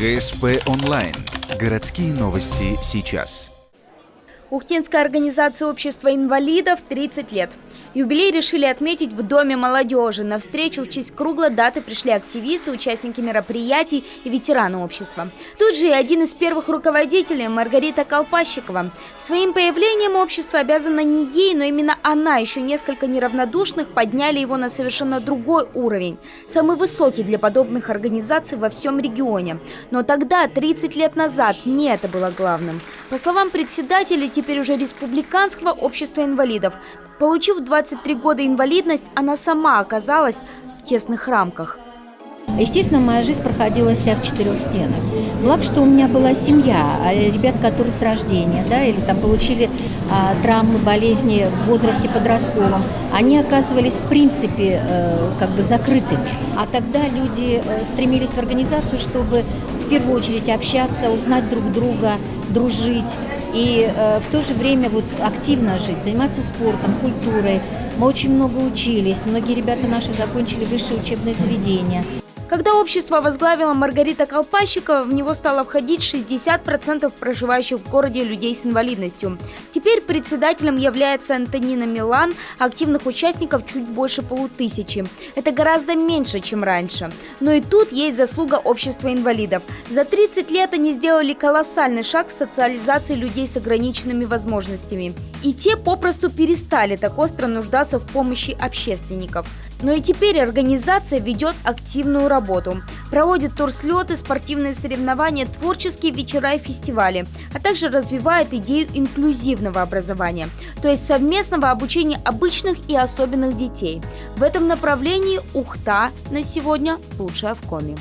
ГСП онлайн. Городские новости сейчас. Ухтинская организация общества инвалидов 30 лет. Юбилей решили отметить в Доме молодежи. На встречу в честь круглой даты пришли активисты, участники мероприятий и ветераны общества. Тут же и один из первых руководителей Маргарита Колпащикова. Своим появлением общество обязано не ей, но именно она, еще несколько неравнодушных, подняли его на совершенно другой уровень. Самый высокий для подобных организаций во всем регионе. Но тогда, 30 лет назад, не это было главным. По словам председателя, теперь уже республиканского общества инвалидов, получив 23 года инвалидность, она сама оказалась в тесных рамках. Естественно, моя жизнь проходила вся в четырех стенах. Благо, что у меня была семья, ребят, которые с рождения, да, или там получили травмы, болезни в возрасте подростковом, они оказывались в принципе как бы закрытыми. А тогда люди стремились в организацию, чтобы в первую очередь общаться, узнать друг друга, дружить и в то же время вот активно жить, заниматься спортом, культурой. Мы очень много учились, многие ребята наши закончили высшие учебные заведения. Когда общество возглавила Маргарита Колпащикова, в него стало входить 60% проживающих в городе людей с инвалидностью. Теперь председателем является Антонина Милан, а активных участников чуть больше 500. Это гораздо меньше, чем раньше. Но и тут есть заслуга общества инвалидов. За 30 лет они сделали колоссальный шаг в социализации людей с ограниченными возможностями. И те попросту перестали так остро нуждаться в помощи общественников. Но и теперь организация ведет активную работу. Проводит турслеты, спортивные соревнования, творческие вечера и фестивали, а также развивает идею инклюзивного образования, то есть совместного обучения обычных и особенных детей. В этом направлении Ухта на сегодня лучшая в Коми.